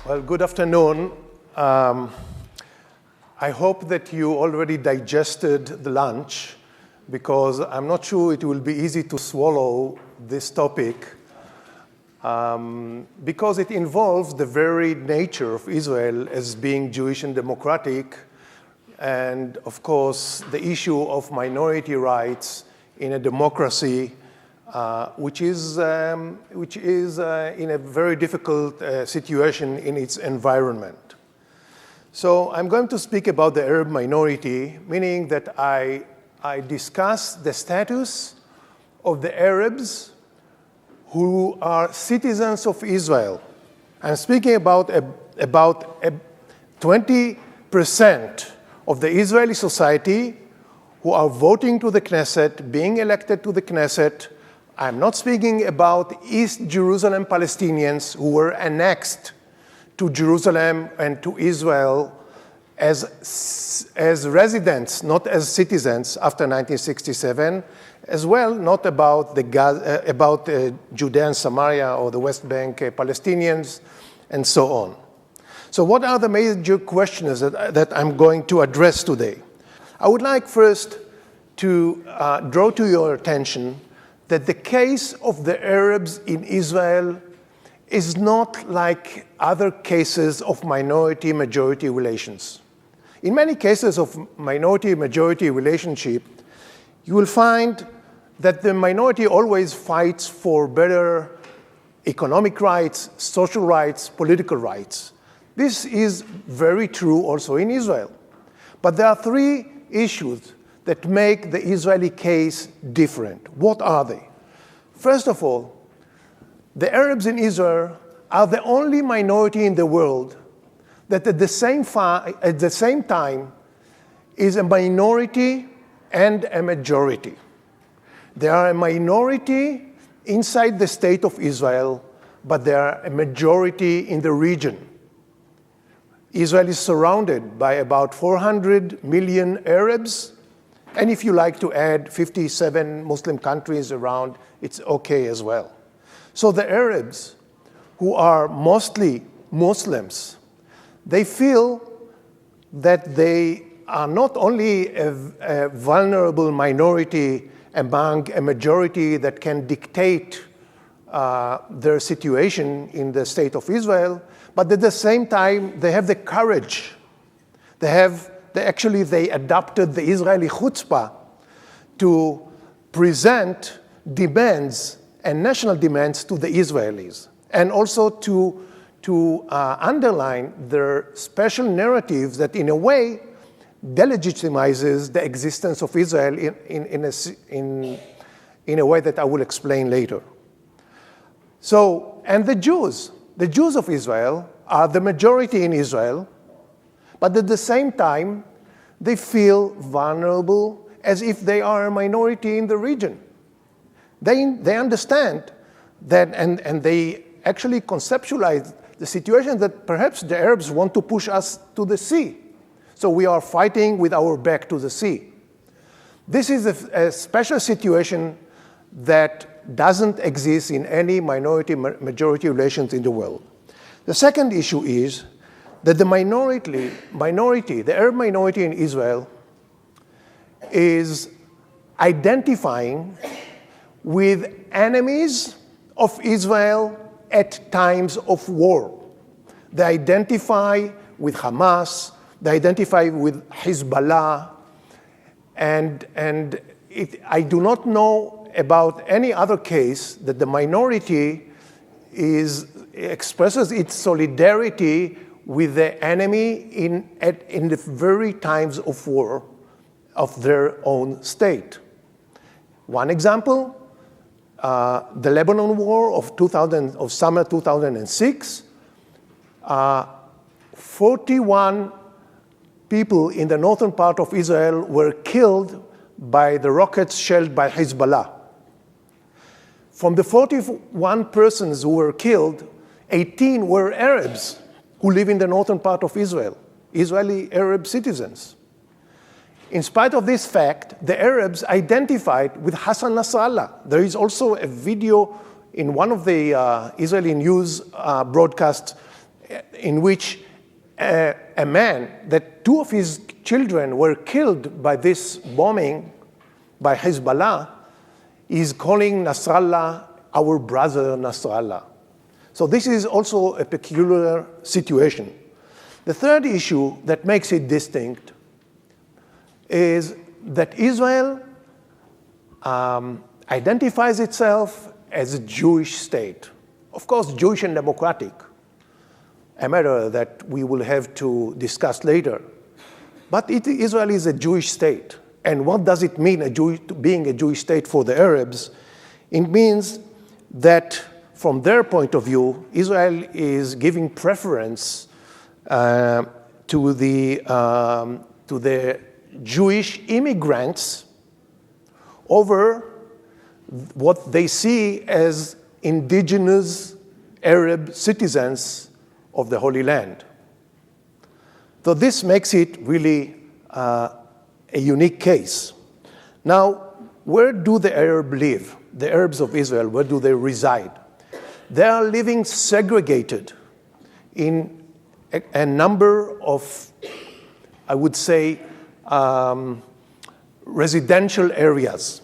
Well, good afternoon. I hope that you already digested the lunch, because I'm not sure it will be easy to swallow this topic, because it involves the very nature of Israel as being Jewish and democratic, and of course the issue of minority rights in a democracy, which is in a very difficult situation in its environment. So I'm going to speak about the Arab minority, meaning that I discuss the status of the Arabs who are citizens of Israel. I'm speaking about 20% of the Israeli society who are voting to the Knesset, being elected to the Knesset. I'm not speaking about East Jerusalem Palestinians who were annexed to Jerusalem and to Israel as residents, not as citizens after 1967, as well not about Judea and Samaria or the West Bank Palestinians and so on. So what are the major questions that I'm going to address today? I would like first to draw to your attention that the case of the Arabs in Israel is not like other cases of minority-majority relations. In many cases of minority-majority relationship, you will find that the minority always fights for better economic rights, social rights, political rights. This is very true also in Israel. But there are three issues that make the Israeli case different. What are they? First of all, the Arabs in Israel are the only minority in the world that at the same time is a minority and a majority. They are a minority inside the state of Israel, but they are a majority in the region. Israel is surrounded by about 400 million Arabs, and if you like to add 57 Muslim countries around, it's okay as well. So the Arabs, who are mostly Muslims, they feel that they are not only a vulnerable minority among a majority that can dictate their situation in the state of Israel, but at the same time, they have the courage. They adopted the Israeli chutzpah to present demands and national demands to the Israelis, and also to underline their special narratives that in a way delegitimizes the existence of Israel in a way that I will explain later. So, and the Jews of Israel are the majority in Israel, but at the same time, they feel vulnerable as if they are a minority in the region. They understand that, and they actually conceptualize the situation that perhaps the Arabs want to push us to the sea. So we are fighting with our back to the sea. This is a special situation that doesn't exist in any minority-majority relations in the world. The second issue is that the the Arab minority in Israel is identifying with enemies of Israel at times of war. They identify with Hamas, they identify with Hezbollah, and I do not know about any other case that the minority expresses its solidarity with the enemy in the very times of war of their own state. One example, the Lebanon War of summer 2006, 41 people in the northern part of Israel were killed by the rockets shelled by Hezbollah. From the 41 persons who were killed, 18 were Arabs who live in the northern part of Israel, Israeli Arab citizens. In spite of this fact, the Arabs identified with Hassan Nasrallah. There is also a video in one of the Israeli news broadcasts in which a man, that two of his children were killed by this bombing by Hezbollah, is calling Nasrallah our brother Nasrallah. So this is also a peculiar situation. The third issue that makes it distinct is that Israel identifies itself as a Jewish state. Of course, Jewish and democratic, a matter that we will have to discuss later. But Israel is a Jewish state. And what does it mean, being a Jewish state for the Arabs? It means that from their point of view, Israel is giving preference to the Jewish immigrants over what they see as indigenous Arab citizens of the Holy Land. So this makes it really a unique case. Now, where do the Arabs live? The Arabs of Israel, where do they reside? They are living segregated in a number of, I would say, residential areas.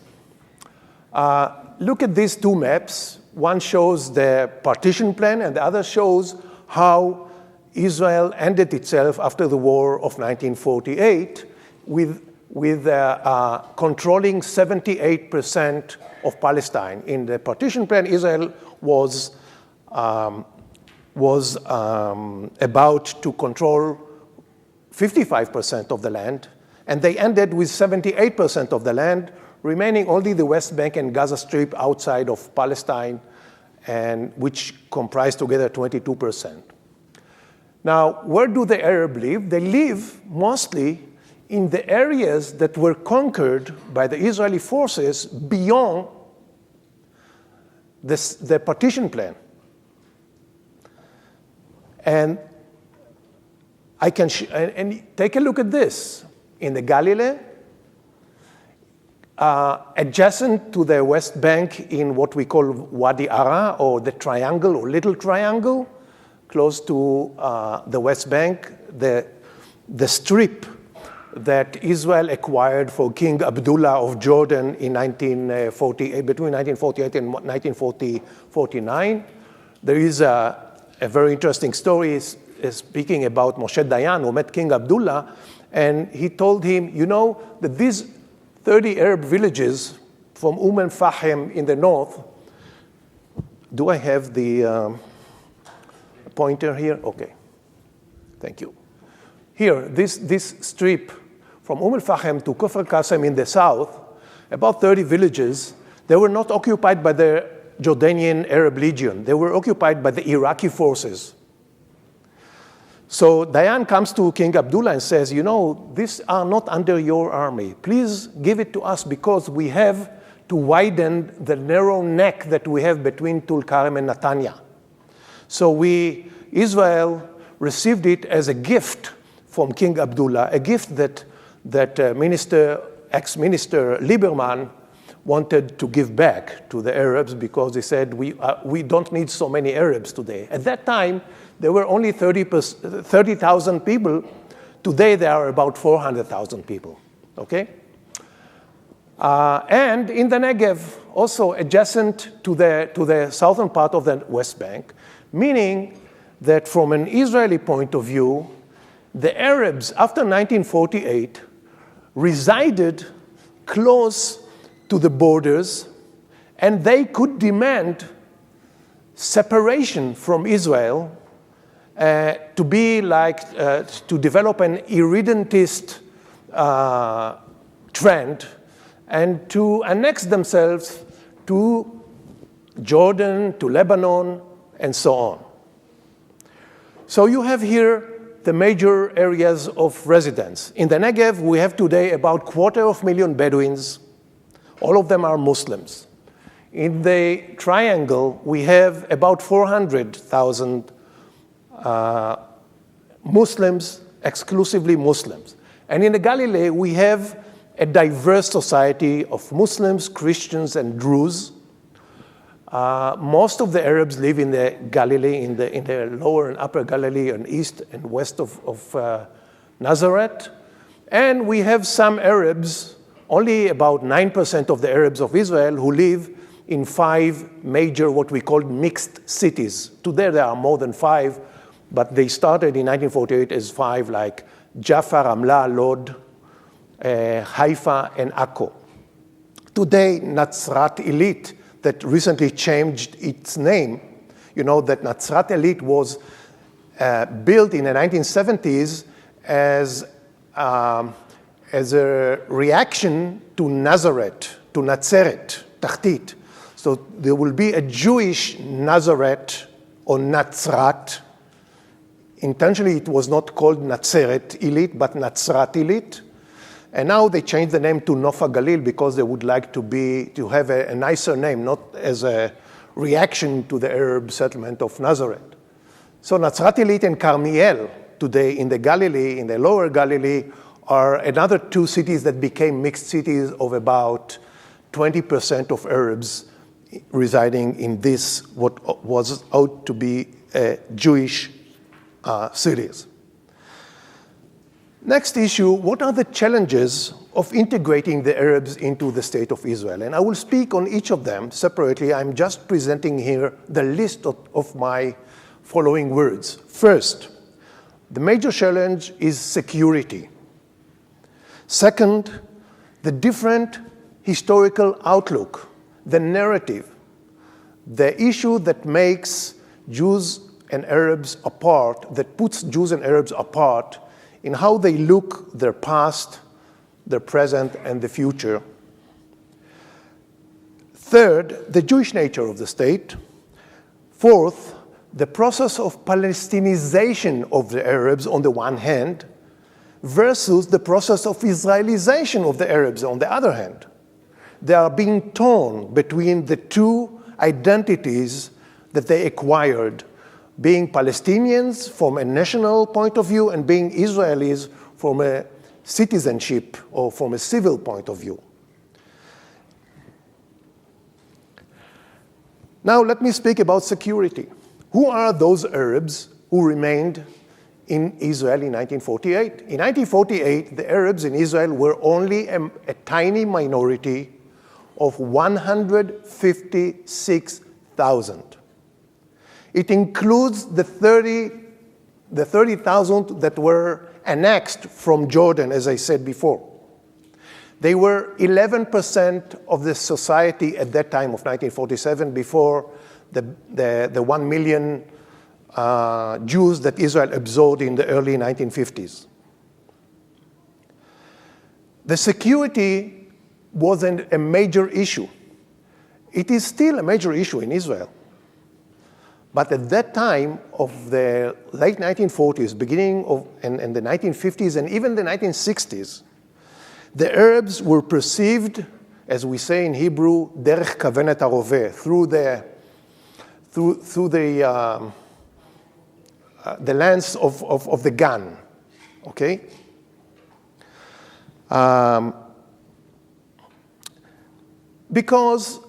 Look at these two maps. One shows the partition plan, and the other shows how Israel ended itself after the war of 1948 with controlling 78% of Palestine. In the partition plan, Israel was about to control 55% of the land, and they ended with 78% of the land, remaining only the West Bank and Gaza Strip outside of Palestine, and which comprise together 22%. Now, where do the Arabs live? They live mostly in the areas that were conquered by the Israeli forces beyond the partition plan. And I can and take a look at this. In the Galilee, adjacent to the West Bank in what we call Wadi Ara, or the triangle, or little triangle, close to the West Bank, the strip that Israel acquired for King Abdullah of Jordan in between 1948 and 1949. There is a very interesting story speaking about Moshe Dayan, who met King Abdullah, and he told him, you know, that these 30 Arab villages from al-Fahim in the north, do I have the pointer here? Okay, thank you. Here, this strip from al-Fahim to Kufr Qasem in the south, about 30 villages, they were not occupied by the Jordanian Arab Legion. They were occupied by the Iraqi forces. So Dayan comes to King Abdullah and says, you know, these are not under your army. Please give it to us because we have to widen the narrow neck that we have between Tulkarem and Netanya. So Israel received it as a gift from King Abdullah, a gift that ex-minister Lieberman wanted to give back to the Arabs because they said, we don't need so many Arabs today. At that time, there were only 30,000 people. Today, there are about 400,000 people, okay? And in the Negev, also adjacent to the southern part of the West Bank, meaning that from an Israeli point of view, the Arabs, after 1948, resided close to the borders, and they could demand separation from Israel to be like, to develop an irredentist trend and to annex themselves to Jordan, to Lebanon, and so on. So you have here the major areas of residence. In the Negev, we have today about 250,000 Bedouins. All of them are Muslims. In the triangle, we have about 400,000 Muslims, exclusively Muslims. And in the Galilee, we have a diverse society of Muslims, Christians, and Druze. Most of the Arabs live in the Galilee, in the lower and upper Galilee and east and west of Nazareth. And we have some Arabs, only about 9% of the Arabs of Israel, who live in 5 major, what we call mixed cities. Today there are more than 5, but they started in 1948 as 5, like Jaffa, Ramla, Lod, Haifa, and Akko. Today, Nazrat Illit, that recently changed its name, you know that Nazrat Illit was built in the 1970s as a reaction to Nazareth, to Natzeret, Tachtit. So there will be a Jewish Nazareth or Natzrat. Intentionally, it was not called Natzeret Illit, but Nazrat Illit. And now they changed the name to Nofa Galil because they would like to have a nicer name, not as a reaction to the Arab settlement of Nazareth. So Nazrat Illit and Carmiel today in the Galilee, in the lower Galilee, are another 2 cities that became mixed cities of about 20% of Arabs residing in this, what was out to be Jewish cities. Next issue, what are the challenges of integrating the Arabs into the state of Israel? And I will speak on each of them separately. I'm just presenting here the list of my following words. First, the major challenge is security. Second, the different historical outlook, the narrative, the issue that makes Jews and Arabs apart, that puts Jews and Arabs apart in how they look their past, their present, and the future. Third, the Jewish nature of the state. Fourth, the process of Palestinization of the Arabs on the one hand versus the process of Israelization of the Arabs on the other hand. They are being torn between the 2 identities that they acquired, being Palestinians from a national point of view and being Israelis from a citizenship or from a civil point of view. Now let me speak about security. Who are those Arabs who remained in Israel in 1948? In 1948, the Arabs in Israel were only a tiny minority of 156,000. It includes the 30,000 that were annexed from Jordan, as I said before. They were 11% of the society at that time of 1947, before the 1 million Jews that Israel absorbed in the early 1950s. The security wasn't a major issue. It is still a major issue in Israel. But at that time of the late 1940s, beginning of and the 1950s, and even the 1960s, the Arabs were perceived, as we say in Hebrew, derech kavenet haroveh, through the lens of the gun. Okay. Because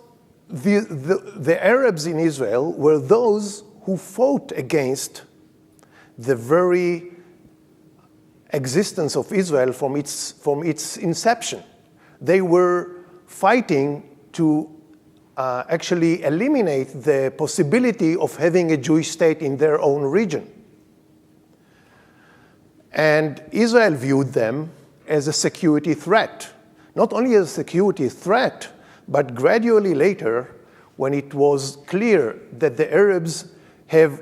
the Arabs in Israel were those who fought against the very existence of Israel from its inception. They were fighting to actually eliminate the possibility of having a Jewish state in their own region. And Israel viewed them as a security threat. Not only as a security threat, but gradually later, when it was clear that the Arabs have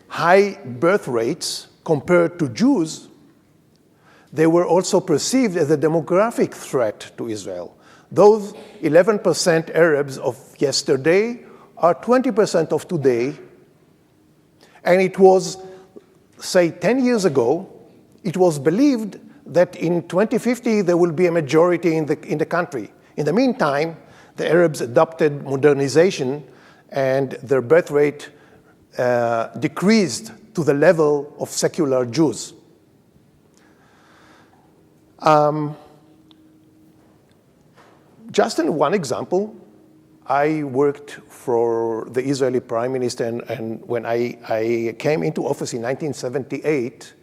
high birth rates compared to Jews, they were also perceived as a demographic threat to Israel. Those 11% Arabs of yesterday are 20% of today. And it was, say, 10 years ago, it was believed that in 2050 there will be a majority in the country. In the meantime, the Arabs adopted modernization and their birth rate decreased to the level of secular Jews. Just in one example, I worked for the Israeli Prime Minister, and when I came into office in 1978,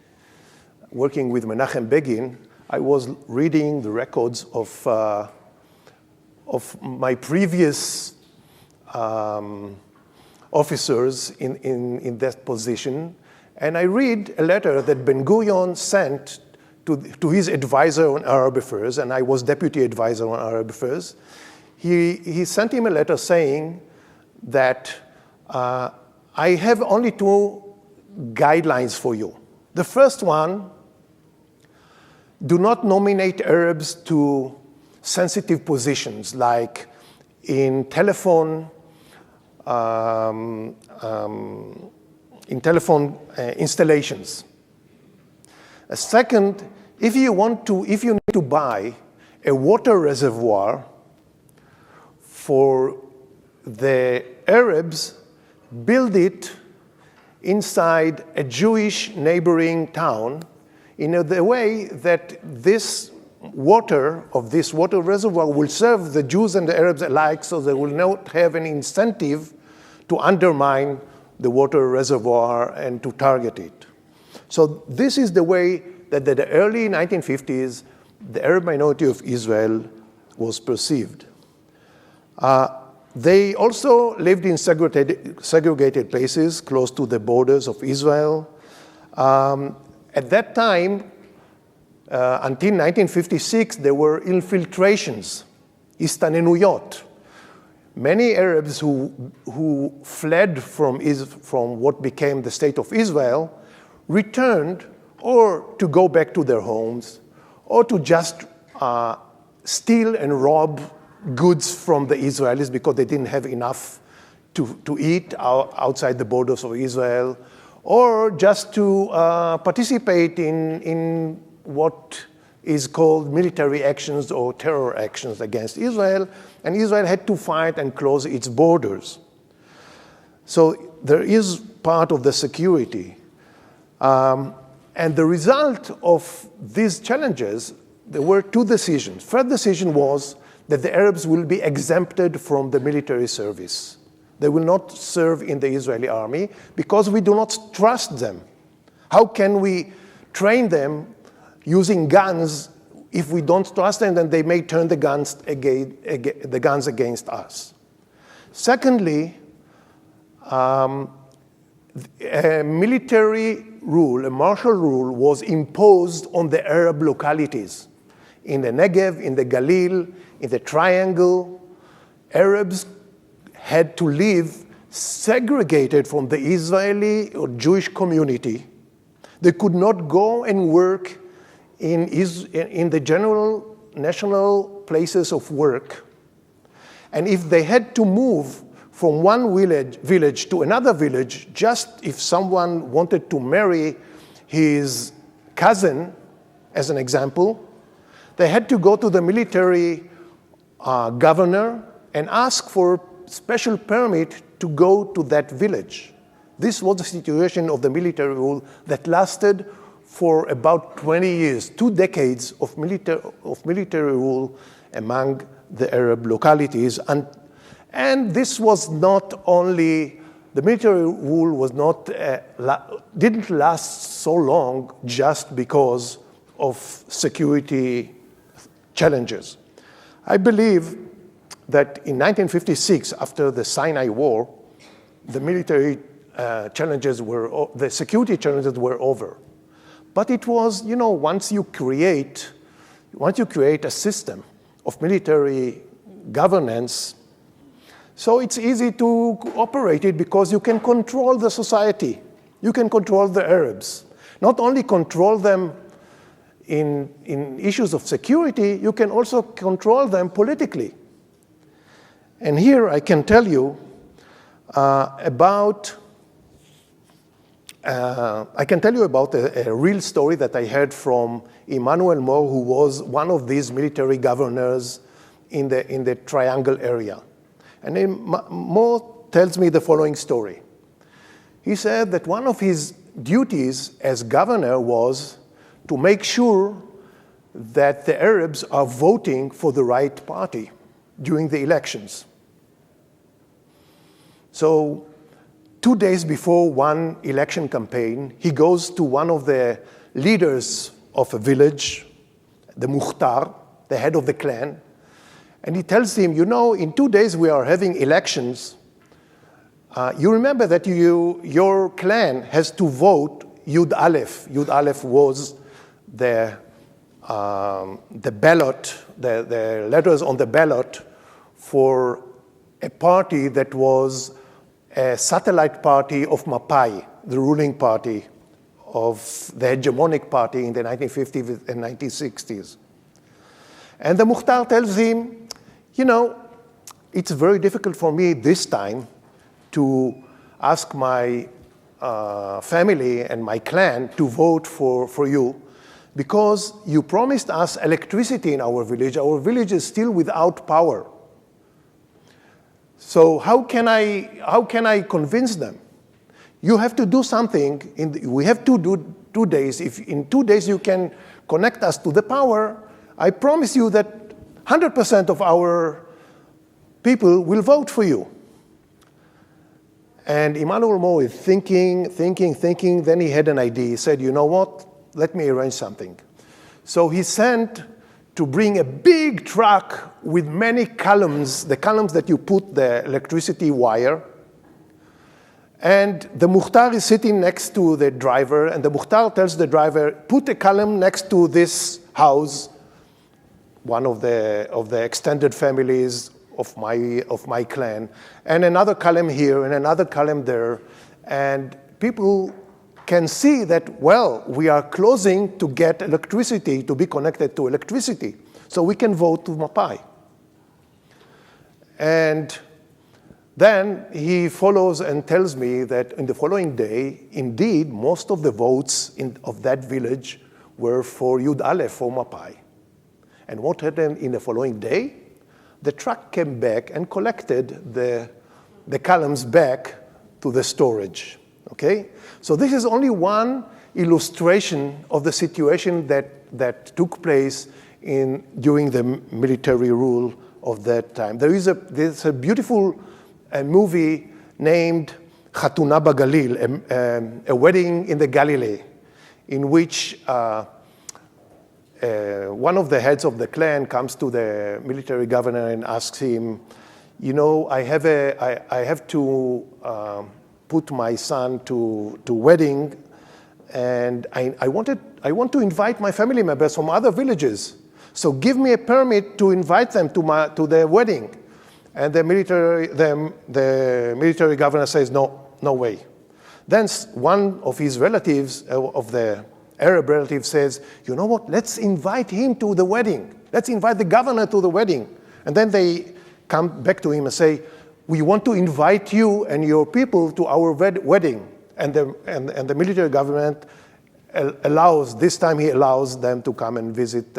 working with Menachem Begin, I was reading the records of my previous officers in that position, and I read a letter that Ben-Gurion sent to his advisor on Arab affairs, and I was deputy advisor on Arab affairs. He sent him a letter saying that I have only two guidelines for you. The first one, do not nominate Arabs to sensitive positions like in telephone installations. Second, if you need to buy a water reservoir for the Arabs, build it inside a Jewish neighboring town in a way that this water reservoir will serve the Jews and the Arabs alike, so they will not have an incentive to undermine the water reservoir and to target it. So this is the way that in the early 1950s, the Arab minority of Israel was perceived. They also lived in segregated places close to the borders of Israel. At that time, until 1956, there were infiltrations, istanenuyot. Many Arabs who fled from what became the state of Israel returned, or to go back to their homes, or to just steal and rob goods from the Israelis because they didn't have enough to eat outside the borders of Israel, or just to participate in what is called military actions or terror actions against Israel, and Israel had to fight and close its borders. So there is part of the security. And the result of these challenges, there were two decisions. First decision was that the Arabs will be exempted from the military service. They will not serve in the Israeli army because we do not trust them. How can we train them using guns if we don't trust them? Then they may turn the guns against us. Secondly, a military rule, a martial rule, was imposed on the Arab localities. In the Negev, in the Galil, in the Triangle, Arabs had to live segregated from the Israeli or Jewish community. They could not go and work in the general national places of work. And if they had to move from one village to another village, just if someone wanted to marry his cousin, as an example, they had to go to the military governor and ask for special permit to go to that village. This was the situation of the military rule that lasted for about 20 years, 2 decades of military rule among the Arab localities. And this was not only, the military rule was not, didn't last so long just because of security challenges. I believe that in 1956, after the Sinai War, the military the security challenges were over. But it was, once you create a system of military governance, so it's easy to operate it because you can control the society. You can control the Arabs. Not only control them in issues of security, you can also control them politically. And here I can tell you about a real story that I heard from Emmanuel Moore, who was one of these military governors in the Triangle area. And Moore tells me the following story. He said that one of his duties as governor was to make sure that the Arabs are voting for the right party during the elections. So 2 days before one election campaign, he goes to one of the leaders of a village, the Muhtar, the head of the clan, and he tells him, in 2 days we are having elections. You remember that your clan has to vote Yud Aleph. Yud Aleph was the ballot, the letters on the ballot for a party that was a satellite party of Mapai, the ruling party of the hegemonic party in the 1950s and 1960s. And the Muhtar tells him, it's very difficult for me this time to ask my family and my clan to vote for you, because you promised us electricity in our village. Our village is still without power. So how can I convince them? You have to do something. We have to do 2 days. If in 2 days you can connect us to the power, I promise you that 100% of our people will vote for you. And Emmanuel Mo is thinking. Then he had an idea. He said, you know what? Let me arrange something. So he sent to bring a big truck with many columns, the columns that you put the electricity wire. And the Muhtar is sitting next to the driver, and the Muhtar tells the driver, put a column next to this house, one of the extended families of my clan, and another column here and another column there. And people can see that, well, we are closing to get electricity, to be connected to electricity, so we can vote to Mapai. And then he follows and tells me that in the following day, indeed, most of the votes of that village were for Yud Aleph, for Mapai. And what happened in the following day? The truck came back and collected the columns back to the storage. Okay? So this is only one illustration of the situation that took place during the military rule of that time. There's a beautiful movie named Chatuna Bagalil, a wedding in the Galilee, in which one of the heads of the clan comes to the military governor and asks him, I have to put my son to wedding, and I want to invite my family members from other villages. So give me a permit to invite them to the wedding. And the military governor says, no way. Then one of his relatives, of the Arab relative, says, you know what, let's invite him to the wedding. Let's invite the governor to the wedding. And then they come back to him and say, we want to invite you and your people to our wedding. And the military government this time he allows them to come and visit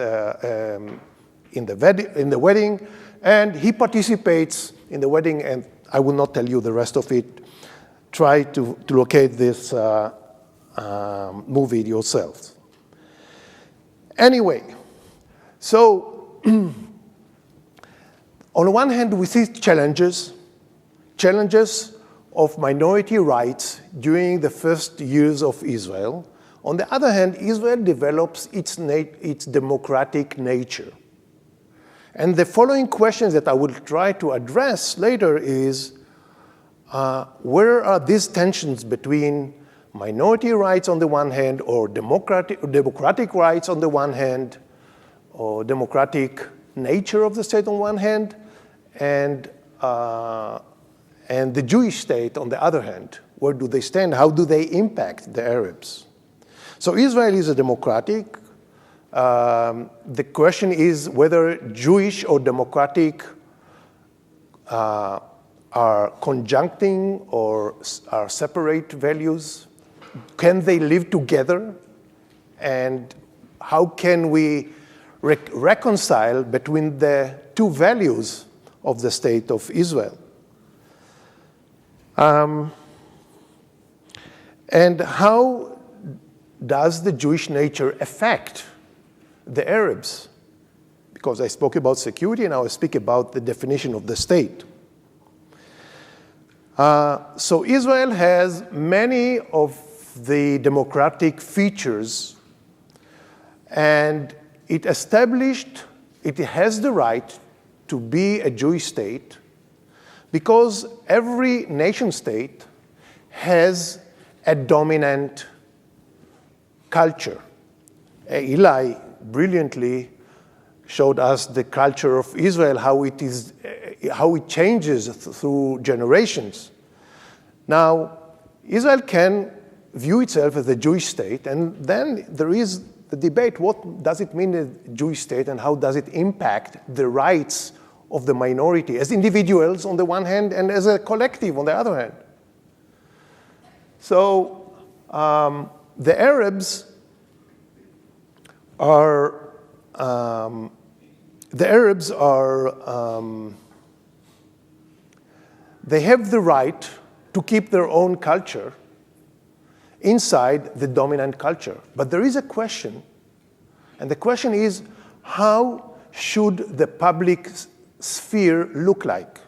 in the wedding. And he participates in the wedding, and I will not tell you the rest of it. Try to locate this movie yourselves. Anyway, so on one hand, we see challenges of minority rights during the first years of Israel. On the other hand, Israel develops its democratic nature. And the following questions that I will try to address later is, where are these tensions between minority rights on the one hand, or democratic rights on the one hand, or democratic nature of the state on one hand, and the Jewish state on the other hand? Where do they stand? How do they impact the Arabs? So Israel is a democratic. The question is whether Jewish or democratic are conjuncting or are separate values. Can they live together? And how can we reconcile between the two values of the state of Israel? And how does the Jewish nature affect the Arabs? Because I spoke about security, and now I speak about the definition of the state. So Israel has many of the democratic features, and it has the right to be a Jewish state because every nation state has a dominant culture. Eli brilliantly showed us the culture of Israel, how it changes through generations. Now, Israel can view itself as a Jewish state, and then there is the debate, what does it mean a Jewish state and how does it impact the rights of the minority as individuals on the one hand and as a collective on the other hand. So the Arabs are they have the right to keep their own culture inside the dominant culture. But there is a question, and the question is, how should the public sphere look like?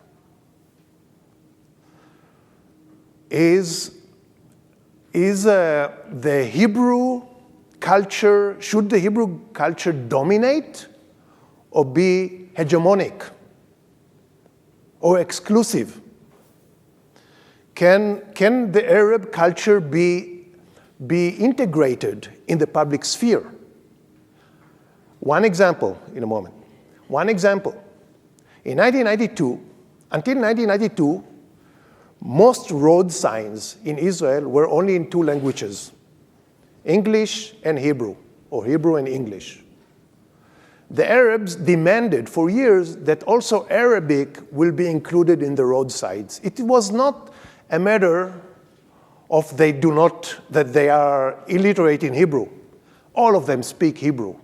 Is the Hebrew culture, should the Hebrew culture dominate or be hegemonic or exclusive? Can the Arab culture be integrated in the public sphere? One example in a moment. One example. In 1992, until 1992, most road signs in Israel were only in two languages, English and Hebrew, or Hebrew and English. The Arabs demanded for years that also Arabic will be included in the road signs. It was not a matter of that they are illiterate in Hebrew. All of them speak Hebrew.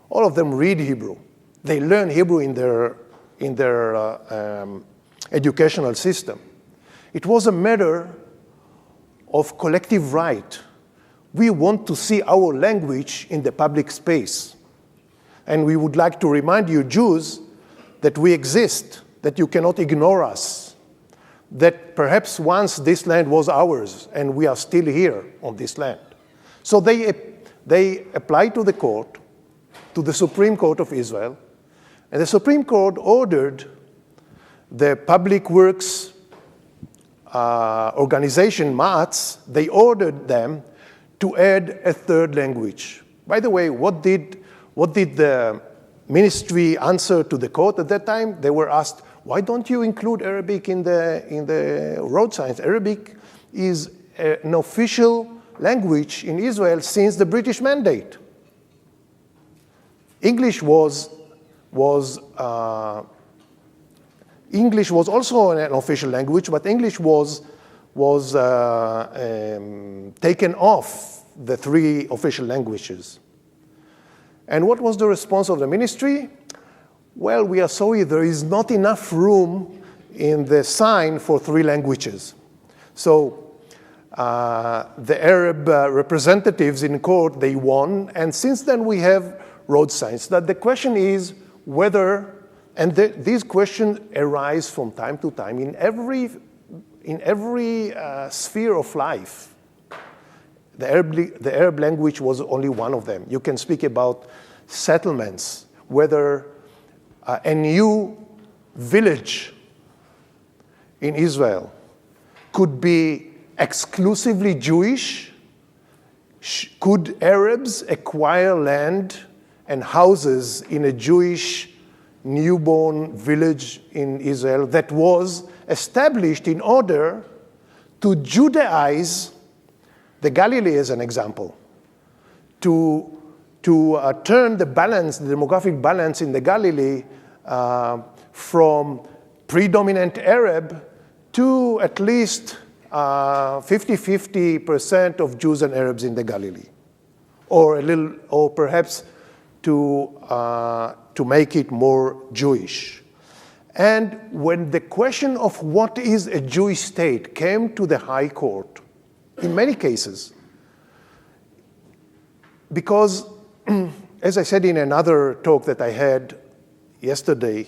All of them read Hebrew. They learn Hebrew in their educational system. It was a matter of collective right. We want to see our language in the public space. And we would like to remind you, Jews, that we exist, that you cannot ignore us, that perhaps once this land was ours and we are still here on this land. So they applied to the court, to the Supreme Court of Israel, and the Supreme Court ordered the Public Works organization, MAATS, they ordered them to add a third language. By the way, what did the ministry answer to the court at that time? They were asked, why don't you include Arabic in the road signs? Arabic is an official language in Israel since the British Mandate. English was also an official language, but English was taken off the three official languages. And what was the response of the ministry? Well, we are sorry, there is not enough room in the sign for three languages. So the Arab representatives in court, they won, and since then we have road signs. That the question is whether, and these questions arise from time to time in every sphere of life. The Arab language was only one of them. You can speak about settlements, whether a new village in Israel could be exclusively Jewish. Could Arabs acquire land and houses in a Jewish newborn village in Israel that was established in order to Judaize the Galilee, as an example, to turn the balance, the demographic balance in the Galilee from predominant Arab to at least 50% of Jews and Arabs in the Galilee, or perhaps to make it more Jewish. And when the question of what is a Jewish state came to the High Court, in many cases, because, as I said in another talk that I had yesterday,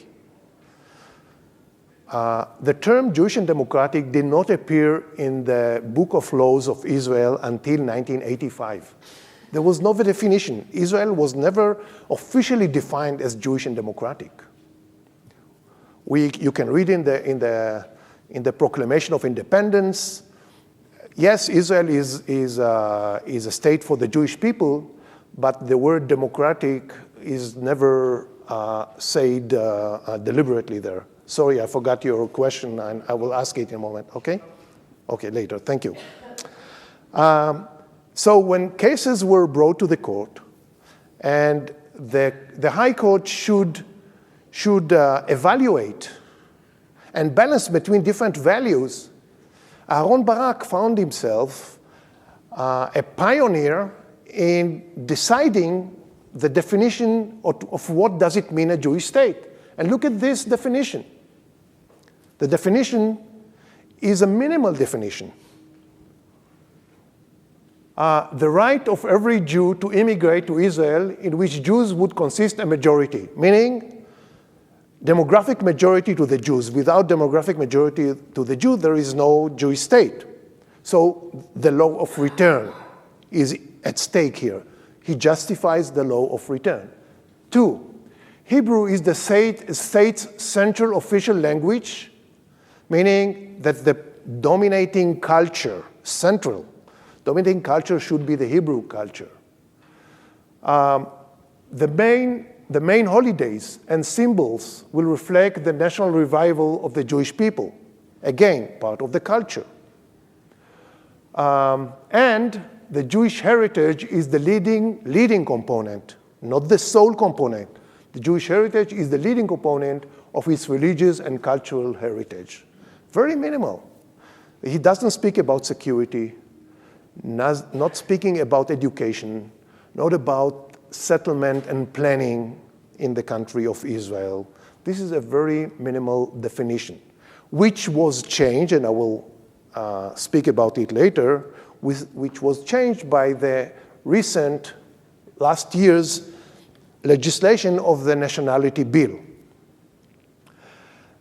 The term Jewish and democratic did not appear in the Book of Laws of Israel until 1985. There was no definition. Israel was never officially defined as Jewish and democratic. You can read in the Proclamation of Independence, yes, Israel is a state for the Jewish people, but the word democratic is never said deliberately there. Sorry, I forgot your question, and I will ask it in a moment, okay? Okay, later, thank you. So when cases were brought to the court, and the High Court should evaluate and balance between different values, Aaron Barak found himself a pioneer in deciding the definition of what does it mean a Jewish state. And look at this definition. The definition is a minimal definition. The right of every Jew to immigrate to Israel, in which Jews would consist a majority, meaning demographic majority to the Jews. Without demographic majority to the Jews, there is no Jewish state. So the law of return is at stake here. He justifies the law of return. 2, Hebrew is the state's central official language, meaning that the dominating culture, dominating culture should be the Hebrew culture. The main holidays and symbols will reflect the national revival of the Jewish people. Again, part of the culture. And the Jewish heritage is the leading component, not the sole component. The Jewish heritage is the leading component of its religious and cultural heritage. Very minimal. He doesn't speak about security, not speaking about education, not about settlement and planning in the country of Israel. This is a very minimal definition, which was changed, and I will speak about it later, which was changed by the recent, last year's legislation of the nationality bill.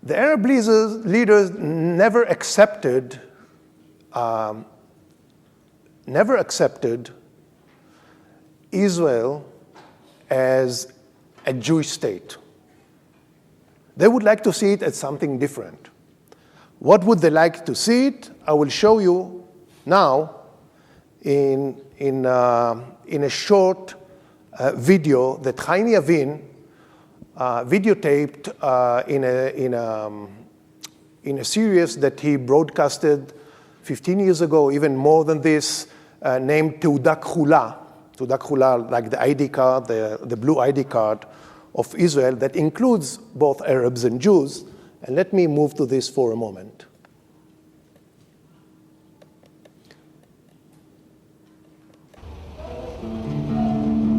The Arab leaders never accepted Israel as a Jewish state. They would like to see it as something different. What would they like to see it? I will show you now in a short video that Chaim Yavin videotaped in a series that he broadcasted 15 years ago, even more than this, named Teuda Kchula. Teuda Kchula, like the ID card, the blue ID card of Israel that includes both Arabs and Jews. And let me move to this for a moment.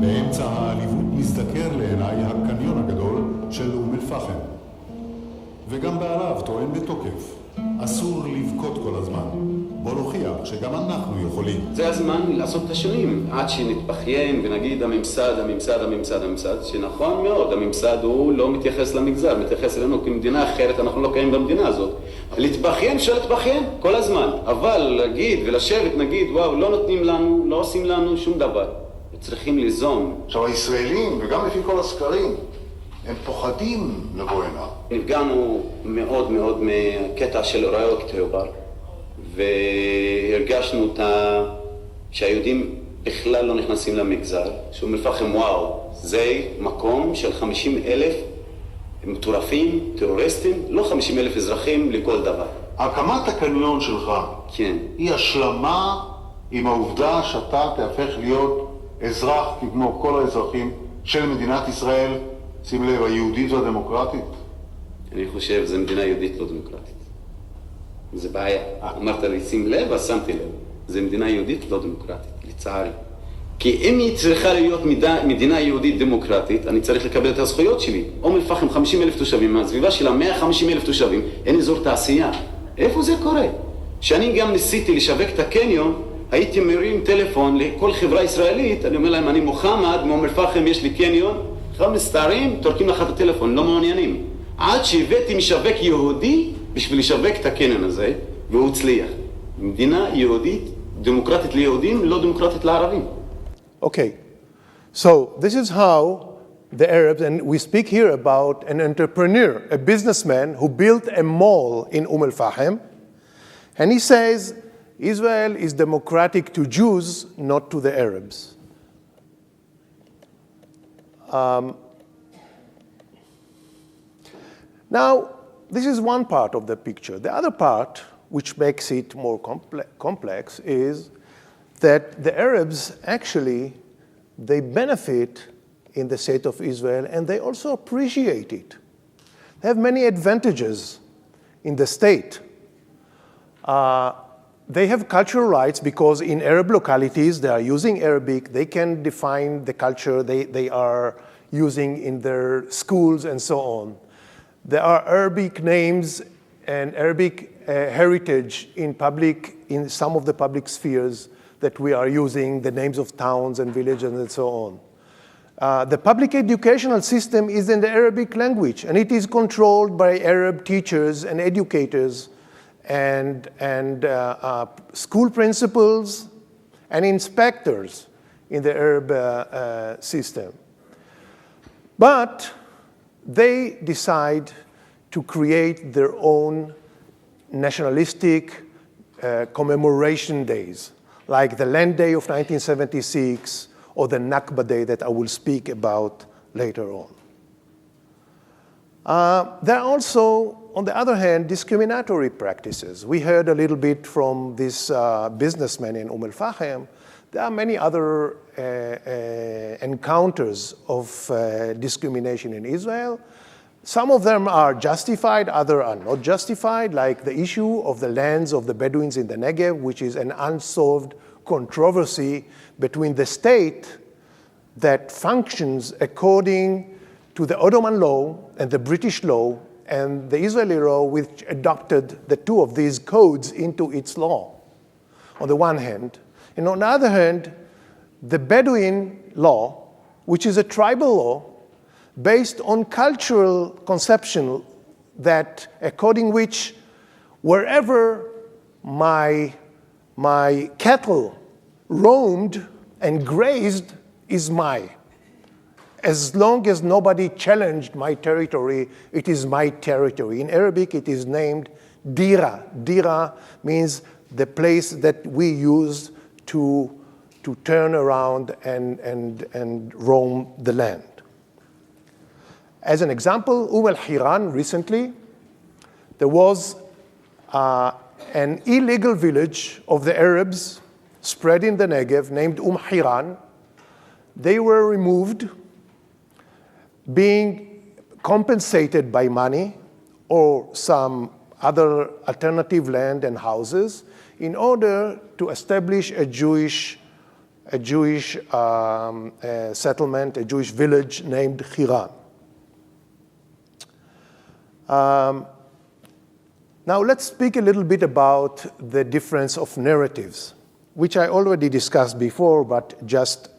באמצע העליבות מזדקר לעיניי הקניון הגדול של אום אל-פחם. וגם בעליו טוען בתוקף, אסור לבכות כל הזמן. בוא נוכיח שגם אנחנו יכולים. זה הזמן לעשות את השינויים, עד שנתבכיין ונגיד הממסד, שנכון מאוד, הממסד הוא לא מתייחס למגזר, מתייחס אלינו כמדינה אחרת, אנחנו לא קיימים במדינה הזאת. להתבכיין, אפשר להתבכיין כל הזמן, אבל להגיד ולשבת נגיד, וואו, לא נותנים לנו, לא עושים לנו שום דבר. צריכים ליזום. עכשיו הישראלים, וגם לפי כל הסקרים, הם פוחדים לבוא הנה. נפגענו מאוד מאוד מקטע של אירועי אוקטובר, והרגשנו שהיהודים בכלל לא נכנסים למגזר, שאום אל-פחם וואו, זה מקום של 50,000 מטורפים, טרוריסטים, לא 50,000 אזרחים לכל דבר. הקמת הקניון שלך, כן. היא השלמה עם העובדה שאתה תהפך להיות אזרח כמו כל האזרחים של מדינת ישראל, שים לב, היהודית והדמוקרטית? אני חושב שזו מדינה יהודית לא דמוקרטית. זה בעיה. אמרת לי, שים לב, אז שמתי לב. זו מדינה יהודית לא דמוקרטית, לצערי. כי אם היא צריכה להיות מדינה יהודית דמוקרטית, אני צריך לקבל את הזכויות שלי. אום אל-פחם 50,000 תושבים, מהסביבה שלה 150,000 תושבים, אין אזור תעשייה. איפה זה קורה? שאני גם ניסיתי לשווק את הקניון, הייתי מרים טלפון לכל חברה ישראלית, אני אומר להם, אני מוחמד, מאום אל-פחם יש לי קניון, עכשיו מסתערים, תורקים לך את הטלפון, לא מעוניינים. עד שהבאתי משווק יהודי, בשביל לשווק את הקניון הזה, והוא הצליח. מדינה יהודית, דמוקרטית ליהודים, לא דמוקרטית לערבים. Okay, so this is how the Arabs, and we speak here about an entrepreneur, a businessman who built a mall in Al-Fahim, and he says, Israel is democratic to Jews, not to the Arabs. Now, this is one part of the picture. The other part, which makes it more complex, is that the Arabs actually, they benefit in the state of Israel, and they also appreciate it. They have many advantages in the state. They have cultural rights because in Arab localities, they are using Arabic. They can define the culture they are using in their schools and so on. There are Arabic names and Arabic heritage in some of the public spheres that we are using, the names of towns and villages and so on. The public educational system is in the Arabic language, and it is controlled by Arab teachers and educators and school principals and inspectors in the Arab system. But they decide to create their own nationalistic commemoration days, like the Land Day of 1976 or the Nakba Day that I will speak about later on. There are also, on the other hand, discriminatory practices. We heard a little bit from this businessman in Al-Fahim. There are many other encounters of discrimination in Israel. Some of them are justified, others are not justified, like the issue of the lands of the Bedouins in the Negev, which is an unsolved controversy between the state that functions according to the Ottoman law and the British law and the Israeli law, which adopted the two of these codes into its law, on the one hand. And on the other hand, the Bedouin law, which is a tribal law, based on cultural conception that according which wherever my cattle roamed and grazed is mine. As long as nobody challenged my territory, it is my territory. In Arabic, it is named dira. Dira means the place that we use to turn around and roam the land. As an example, al-Hiran recently, there was an illegal village of the Arabs spread in the Negev named Hiran. They were removed, being compensated by money or some other alternative land and houses in order to establish a Jewish settlement, a Jewish village named Hiran. Now let's speak a little bit about the difference of narratives, which I already discussed before, but just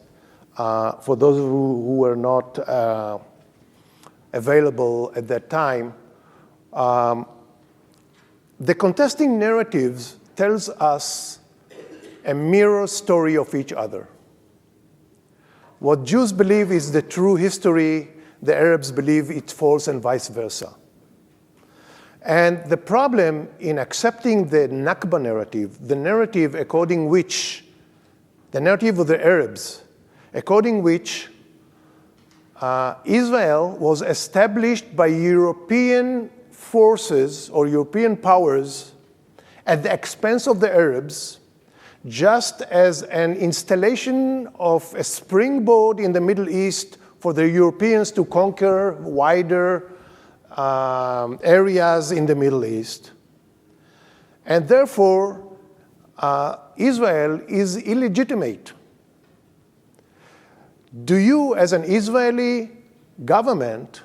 for those who were not available at that time. The contesting narratives tells us a mirror story of each other. What Jews believe is the true history, the Arabs believe it's false, and vice versa. And the problem in accepting the Nakba narrative, the narrative according which, the narrative of the Arabs, according which Israel was established by European forces or European powers at the expense of the Arabs, just as an installation of a springboard in the Middle East for the Europeans to conquer wider areas in the Middle East. And therefore, Israel is illegitimate. Do you, as an Israeli government,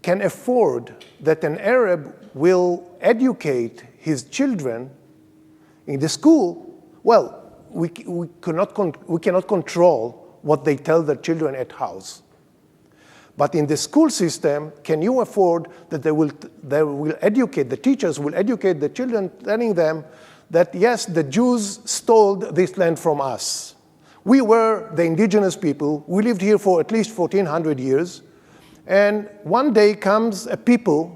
can afford that an Arab will educate his children in the school? Well, we cannot control what they tell their children at house. But in the school system, can you afford that they will educate, the teachers will educate the children, telling them that yes, the Jews stole this land from us. We were the indigenous people. We lived here for at least 1,400 years. And one day comes a people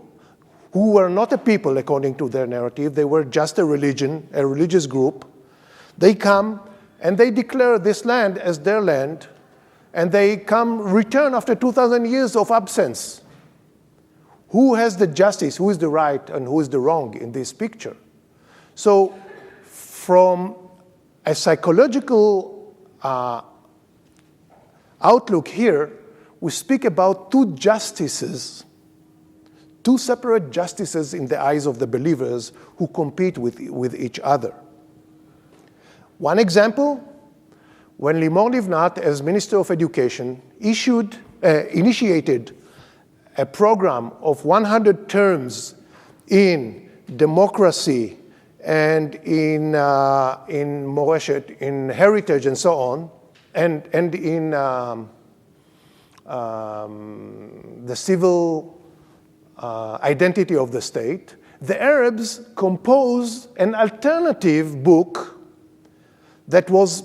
who were not a people according to their narrative. They were just a religion, a religious group. They come and they declare this land as their land, and they return after 2,000 years of absence. Who has the justice, who is the right, and who is the wrong in this picture? So from a psychological outlook here, we speak about two justices, two separate justices in the eyes of the believers who compete with each other. One example, when Limor Livnat, as Minister of Education, initiated a program of 100 terms in democracy and in Moreshet, in heritage and so on, and in the civil identity of the state, the Arabs composed an alternative book that was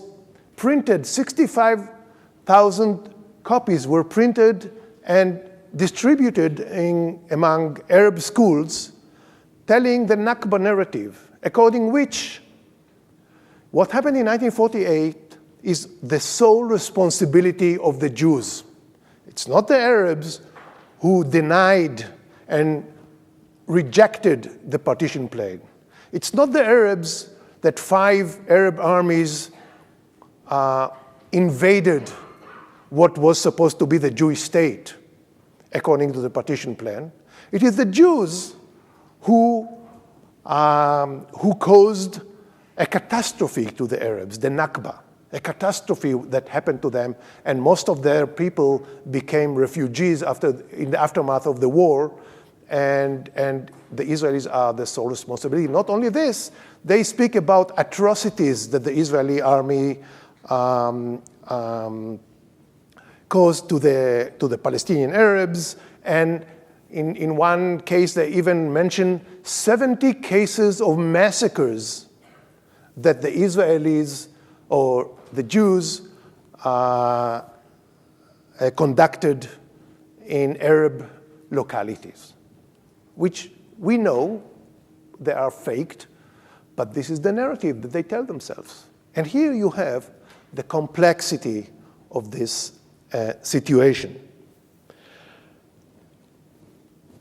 printed. 65,000 copies were printed and distributed among Arab schools, telling the Nakba narrative, according which what happened in 1948 is the sole responsibility of the Jews. It's not the Arabs who denied and rejected the partition plan. It's not the Arabs that 5 Arab armies invaded what was supposed to be the Jewish state, according to the partition plan. It is the Jews who caused a catastrophe to the Arabs, the Nakba, a catastrophe that happened to them, and most of their people became refugees in the aftermath of the war, and the Israelis are the sole responsibility. Not only this, they speak about atrocities that the Israeli army caused to the Palestinian Arabs, and in one case they even mention 70 cases of massacres that the Israelis or the Jews conducted in Arab localities, which we know they are faked, but this is the narrative that they tell themselves. And here you have the complexity of this situation.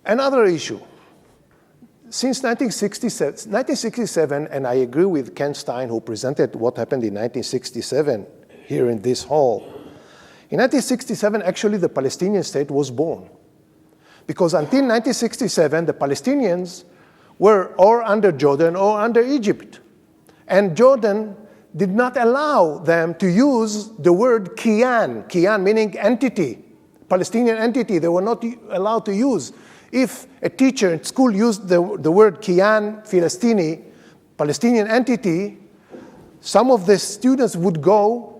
Another issue. Since 1967, and I agree with Ken Stein, who presented what happened in 1967 here in this hall. In 1967, actually, the Palestinian state was born. Because until 1967, the Palestinians were or under Jordan or under Egypt. And Jordan did not allow them to use the word kiyan, kiyan meaning entity, Palestinian entity, they were not allowed to use. If a teacher at school used the word kiyan Filistini, Palestinian entity, some of the students would go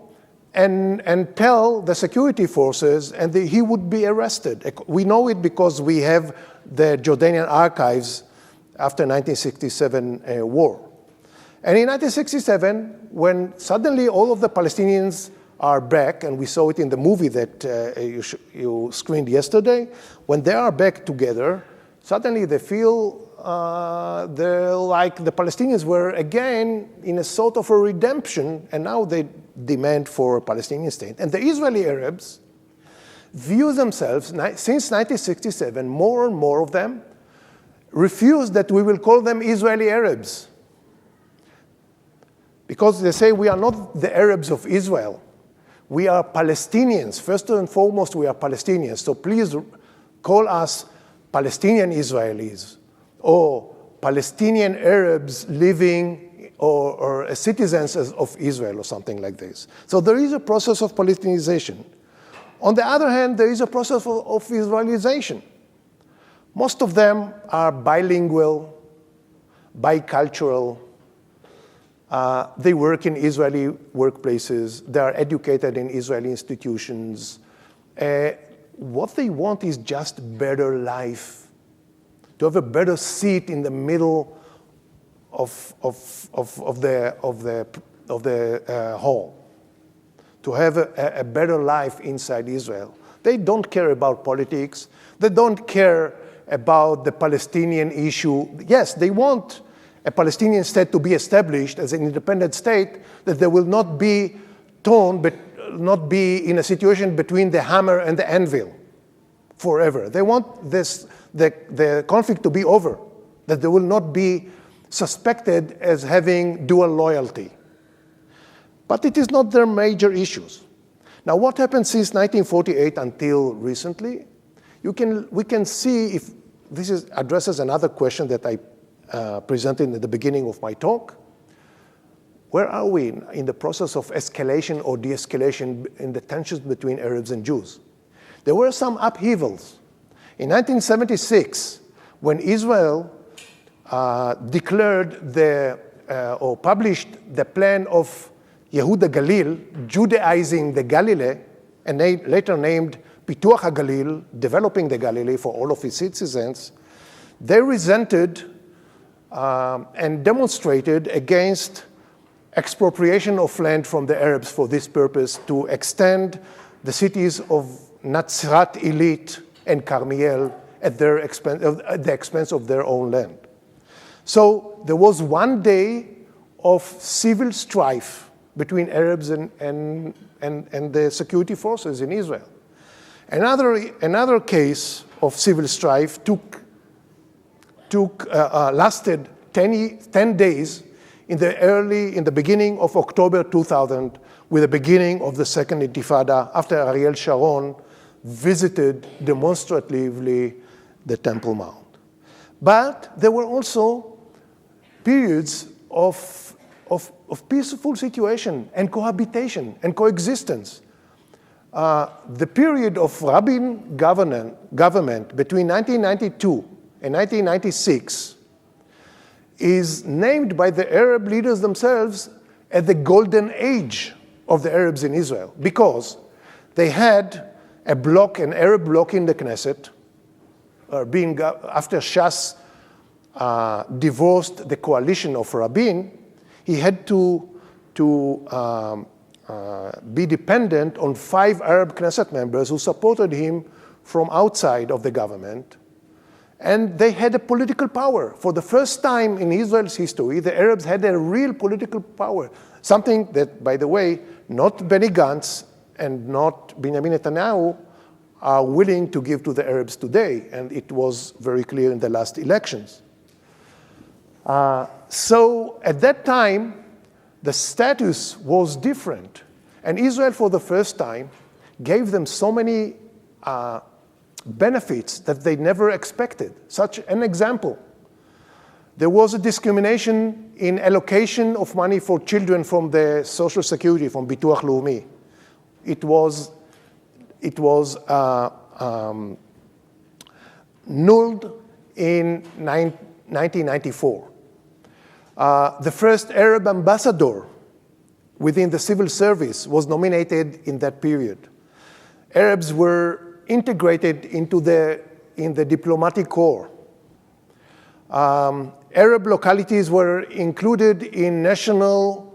and tell the security forces, and he would be arrested. We know it because we have the Jordanian archives after 1967 war. And in 1967, when suddenly all of the Palestinians are back, and we saw it in the movie that you screened yesterday, when they are back together, suddenly they feel they're like the Palestinians were again in a sort of a redemption, and now they demand for a Palestinian state. And the Israeli Arabs view themselves, since 1967, more and more of them refuse that we will call them Israeli Arabs. Because they say we are not the Arabs of Israel. We are Palestinians. First and foremost, we are Palestinians. So please call us Palestinian Israelis or Palestinian Arabs living or citizens of Israel or something like this. So there is a process of Palestinization. On the other hand, there is a process of Israelization. Most of them are bilingual, bicultural. They work in Israeli workplaces. They are educated in Israeli institutions. what they want is just better life, to have a better seat in the middle of the hall, to have a better life inside Israel. They don't care about politics. They don't care about the Palestinian issue. Yes, they want a Palestinian state to be established as an independent state, that there will not be torn, but not be in a situation between the hammer and the anvil forever. They want the conflict to be over, that they will not be suspected as having dual loyalty. But it is not their major issues. Now, what happened since 1948 until recently? We can see if this addresses another question that I presented at the beginning of my talk. Where are we in the process of escalation or de-escalation in the tensions between Arabs and Jews? There were some upheavals. In 1976, when Israel declared or published the plan of Yehuda Galil, Judaizing the Galilee, and later named Pituach HaGalil, developing the Galilee for all of its citizens, they resented and demonstrated against expropriation of land from the Arabs for this purpose, to extend the cities of Natzrat Illit and Carmiel at the expense of their own land. So there was one day of civil strife between Arabs and the security forces in Israel. Another case of civil strife lasted 10 days in the beginning of October 2000, with the beginning of the Second Intifada, after Ariel Sharon visited demonstratively the Temple Mount. But there were also periods of peaceful situation and cohabitation and coexistence. The period of Rabin government between 1992 and 1996 is named by the Arab leaders themselves as the golden age of the Arabs in Israel, because they had an Arab bloc in the Knesset, after Shas divorced the coalition of Rabin, he had to be dependent on 5 Arab Knesset members who supported him from outside of the government. And they had a political power. For the first time in Israel's history, the Arabs had a real political power. Something that, by the way, not Benny Gantz and not Benjamin Netanyahu are willing to give to the Arabs today. And it was very clear in the last elections. So at that time, the status was different. And Israel, for the first time, gave them so many benefits that they never expected. Such an example. There was a discrimination in allocation of money for children from the Social Security, from Bituach Leumi. It was nulled in 1994. The first Arab ambassador within the civil service was nominated in that period. Arabs were integrated in the diplomatic corps. Arab localities were included in national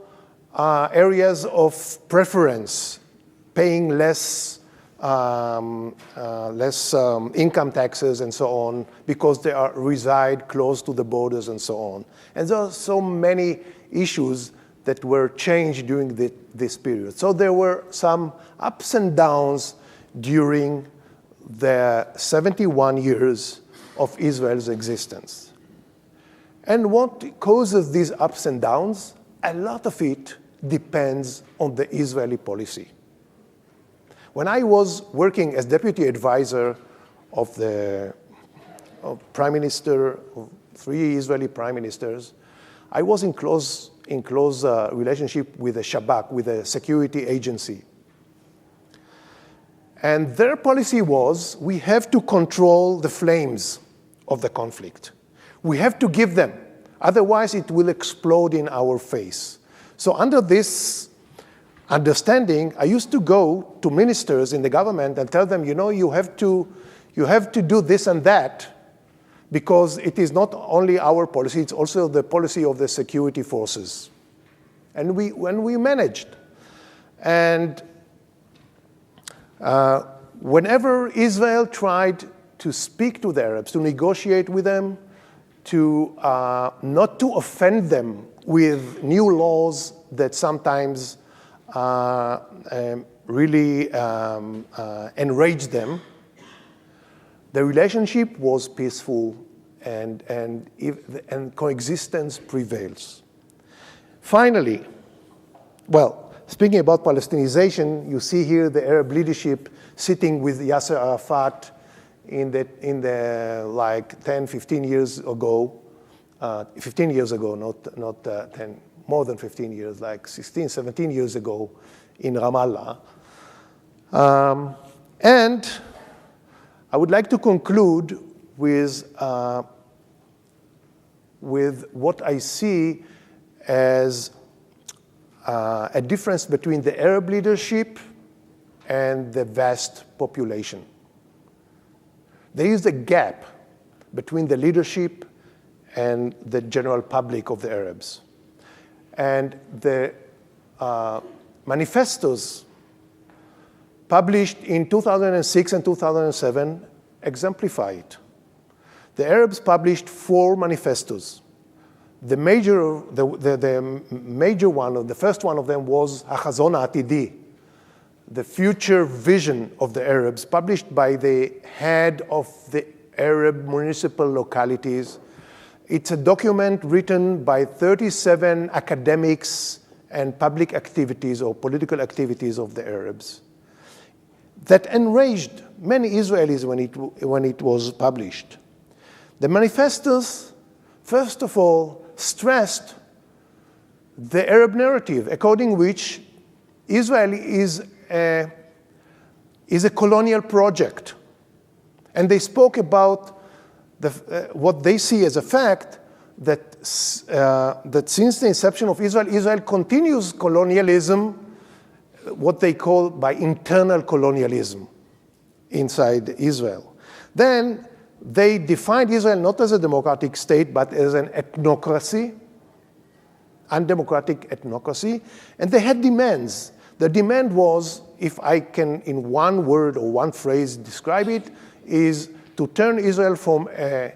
areas of preference, paying less income taxes and so on, because they reside close to the borders and so on. And there are so many issues that were changed during this period. So there were some ups and downs during the 71 years of Israel's existence. And what causes these ups and downs? A lot of it depends on the Israeli policy. When I was working as deputy advisor of Prime Minister, of 3 Israeli prime ministers, I was in close relationship with the Shabak, with the security agency. And their policy was, we have to control the flames of the conflict. We have to give them, otherwise it will explode in our face. So under this understanding, I used to go to ministers in the government and tell them, you have to do this and that, because it is not only our policy, it's also the policy of the security forces. And we managed. And whenever Israel tried to speak to the Arabs, to negotiate with them, to not to offend them with new laws that sometimes really enrage them, the relationship was peaceful and coexistence prevails. Finally, speaking about Palestinization, you see here the Arab leadership sitting with Yasser Arafat in the like 10, 15 years ago, 15 years ago, not 10, more than 15 years, like 16, 17 years ago in Ramallah. And I would like to conclude with what I see as a difference between the Arab leadership and the vast population. There is a gap between the leadership and the general public of the Arabs. And the manifestos published in 2006 and 2007 exemplify it. The Arabs published 4 manifestos. The major one, the first one of them was Hachazon Ha'atidi, the future vision of the Arabs, published by the head of the Arab municipal localities. It's a document written by 37 academics and public activities or political activities of the Arabs that enraged many Israelis when it was published. The manifestos, first of all, stressed the Arab narrative, according which Israel is a colonial project. And they spoke about what they see as a fact that since the inception of Israel, Israel continues colonialism, what they call by internal colonialism inside Israel. Then they defined Israel not as a democratic state, but as an ethnocracy, undemocratic ethnocracy, and they had demands. The demand was, if I can in one word or one phrase describe it, is to turn Israel from a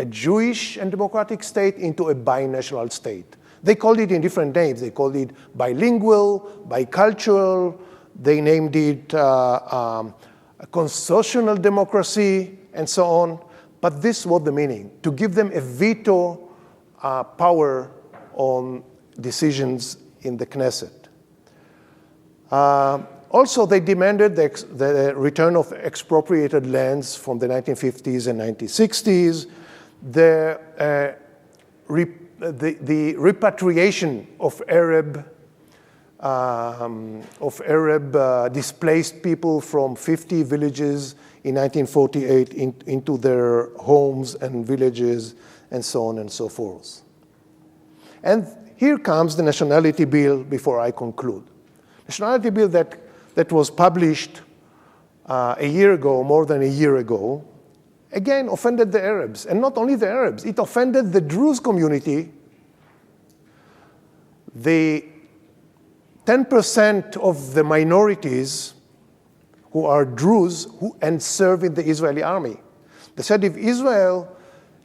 Jewish and democratic state into a binational state. They called it in different names. They called it bilingual, bicultural. They named it constitutional democracy, and so on. But this was the meaning, to give them a veto power on decisions in the Knesset. Also, they demanded the return of expropriated lands from the 1950s and 1960s, the repatriation of Arab displaced people from 50 villages in 1948 into their homes and villages, and so on and so forth. And here comes the nationality bill before I conclude. Nationality bill that was published a year ago, more than a year ago, again offended the Arabs. And not only the Arabs, it offended the Druze community. The 10% of the minorities who are Druze and serve in the Israeli army. They said if Israel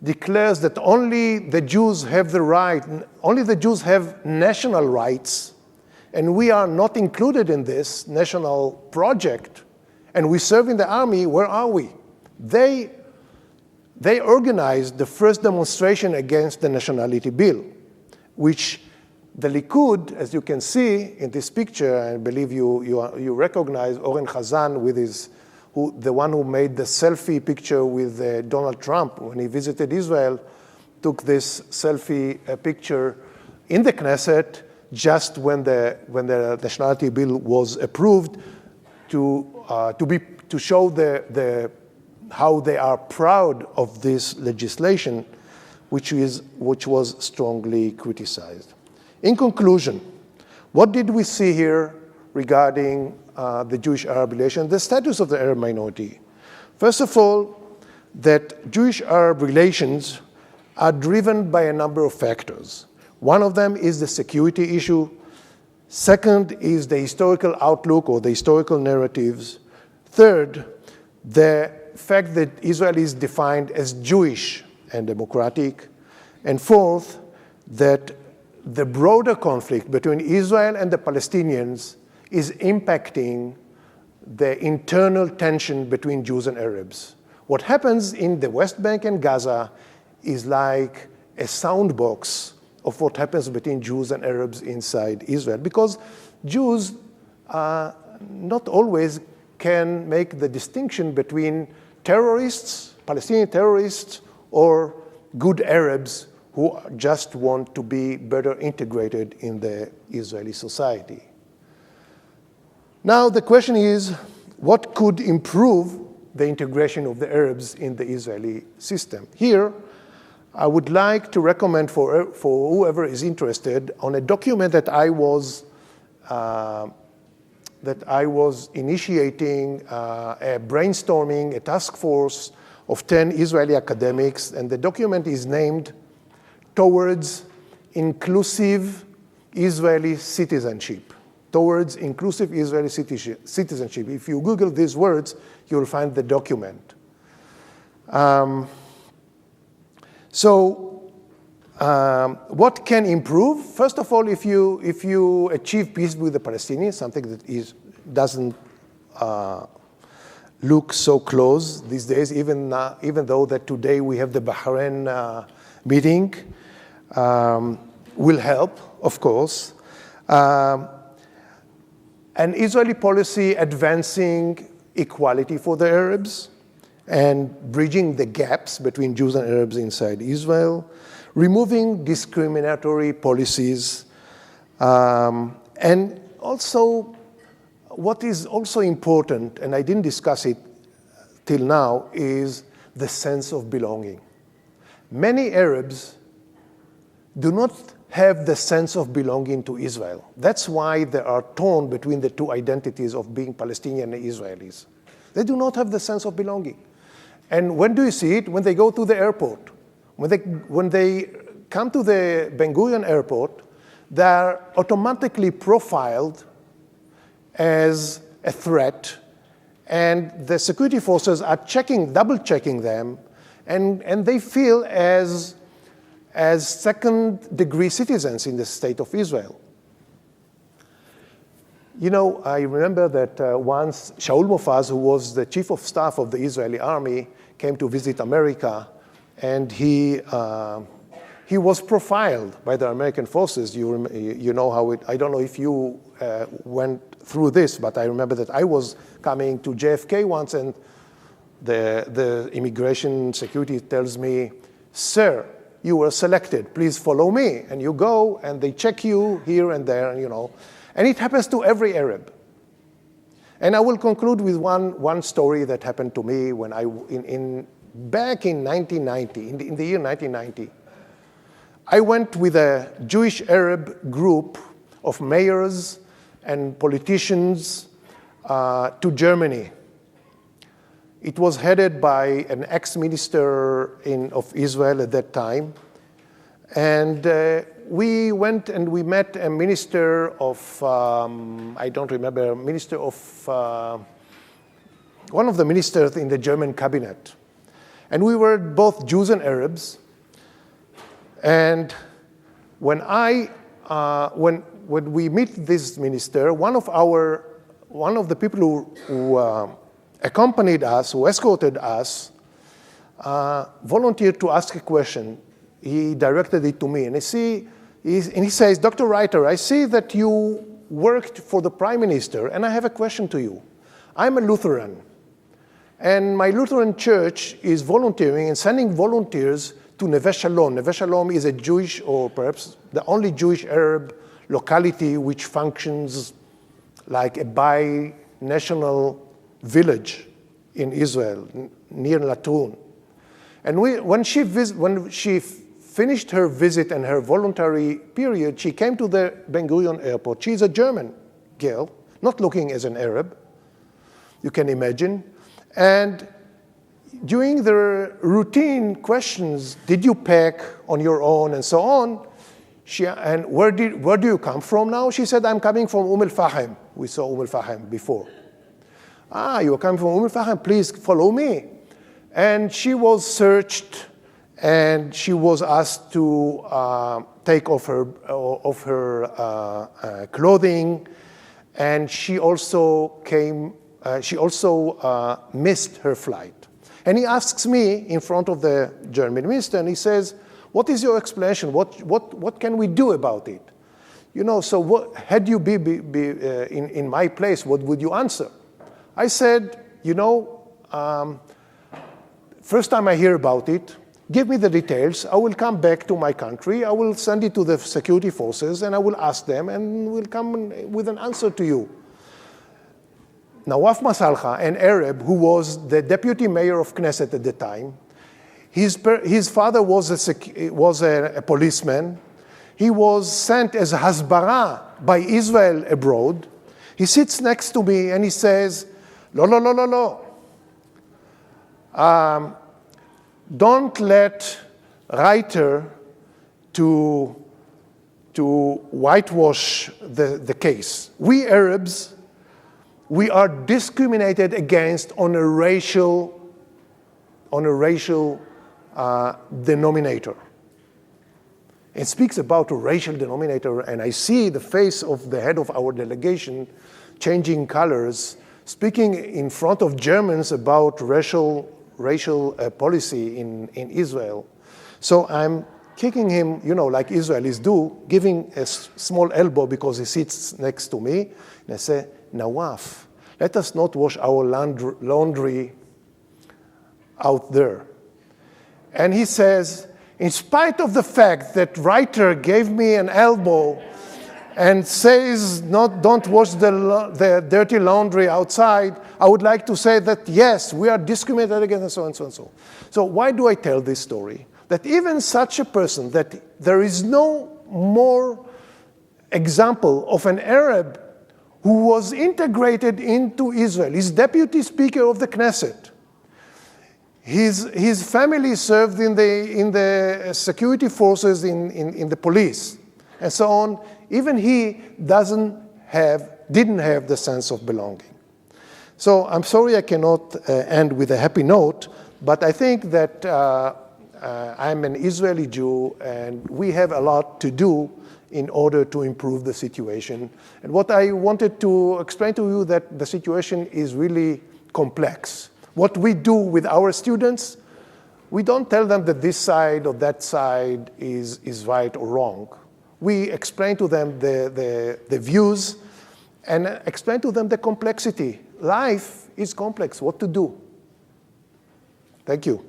declares that only the Jews have the right, only the Jews have national rights, and we are not included in this national project, and we serve in the army, where are we? They organized the first demonstration against the nationality bill, which the Likud, as you can see in this picture, I believe you recognize Oren Chazan with the one who made the selfie picture with Donald Trump when he visited Israel, took this selfie picture in the Knesset just when the nationality bill was approved to show how they are proud of this legislation, which was strongly criticized. In conclusion, what did we see here regarding the Jewish-Arab relation, the status of the Arab minority. First of all, that Jewish-Arab relations are driven by a number of factors. One of them is the security issue. Second is the historical outlook or the historical narratives. Third, the fact that Israel is defined as Jewish and democratic. And fourth, that the broader conflict between Israel and the Palestinians is impacting the internal tension between Jews and Arabs. What happens in the West Bank and Gaza is like a sound box of what happens between Jews and Arabs inside Israel, because Jews not always can make the distinction between terrorists, Palestinian terrorists, or good Arabs who just want to be better integrated in the Israeli society. Now the question is, what could improve the integration of the Arabs in the Israeli system? Here, I would like to recommend for whoever is interested on a document that I was initiating a brainstorming, a task force of 10 Israeli academics, and the document is named Towards Inclusive Israeli Citizenship. Towards Inclusive Israeli Citizenship. If you Google these words, you'll find the document. What can improve? First of all, if you achieve peace with the Palestinians, something that doesn't look so close these days, even though that today we have the Bahrain meeting, will help, of course. An Israeli policy advancing equality for the Arabs and bridging the gaps between Jews and Arabs inside Israel, removing discriminatory policies, and also what is also important, and I didn't discuss it till now, is the sense of belonging. Many Arabs do not have the sense of belonging to Israel. That's why they are torn between the two identities of being Palestinian and Israelis. They do not have the sense of belonging. And when do you see it? When they go to the airport. When they come to the Ben Gurion airport, they are automatically profiled as a threat, and the security forces are double-checking them, and they feel as second-degree citizens in the state of Israel. You know, I remember that once Shaul Mofaz, who was the chief of staff of the Israeli army, came to visit America, and he was profiled by the American forces. You know how it, I don't know if you went through this, but I remember that I was coming to JFK once, and the immigration security tells me, "Sir, you were selected, please follow me." And you go, and they check you here and there, you know. And it happens to every Arab. And I will conclude with one story that happened to me when back in 1990, in the year 1990. I went with a Jewish Arab group of mayors and politicians to Germany. It was headed by an ex-minister of Israel at that time. And we went and we met a minister of, I don't remember, minister of, one of the ministers in the German cabinet. And we were both Jews and Arabs. And when we meet this minister, one of the people who accompanied us, who escorted us, volunteered to ask a question. He directed it to me, and he says, "Dr. Reiter, I see that you worked for the Prime Minister, and I have a question to you. I'm a Lutheran, and my Lutheran church is volunteering and sending volunteers to Neve Shalom. Neve Shalom is a Jewish, or perhaps the only Jewish Arab locality which functions like a bi-national village in Israel, near Latrun. And when she finished her visit and her voluntary period, she came to the Ben Gurion airport. She's a German girl, not looking as an Arab, you can imagine. And during the routine questions, did you pack on your own and so on, and where do you come from now? She said, I'm coming from Al-Fahim. We saw Al-Fahim before. You're coming from Al-Fahim, please follow me. And she was searched, and she was asked to take off her clothing, and she also missed her flight. And he asks me in front of the German minister, and he says, what is your explanation? What can we do about it? So had you be in my place, what would you answer? I said, first time I hear about it, give me the details. I will come back to my country. I will send it to the security forces, and I will ask them, and we'll come with an answer to you. Nawaf Masalha, an Arab who was the deputy mayor of Knesset at the time, his father was a policeman. He was sent as hasbara by Israel abroad. He sits next to me and he says, no. Don't let Reiter to whitewash the case. We Arabs, we are discriminated against on a racial denominator. It speaks about a racial denominator, and I see the face of the head of our delegation changing colors, speaking in front of Germans about racial policy in Israel. So I'm kicking him, like Israelis do, giving a small elbow because he sits next to me, and I say, Nawaf, let us not wash our laundry out there. And he says, in spite of the fact that Reiter gave me an elbow and says don't wash the dirty laundry outside, I would like to say that yes, we are discriminated against and so on and so and so. So why do I tell this story? That even such a person, that there is no more example of an Arab who was integrated into Israel. He's deputy speaker of the Knesset. His family served in the security forces, in the police, and so on. Even he didn't have the sense of belonging. So I'm sorry I cannot end with a happy note, but I think that I'm an Israeli Jew, and we have a lot to do in order to improve the situation. And what I wanted to explain to you, that the situation is really complex. What we do with our students, we don't tell them that this side or that side is right or wrong. We explain to them the views and explain to them the complexity. Life is complex, what to do. Thank you.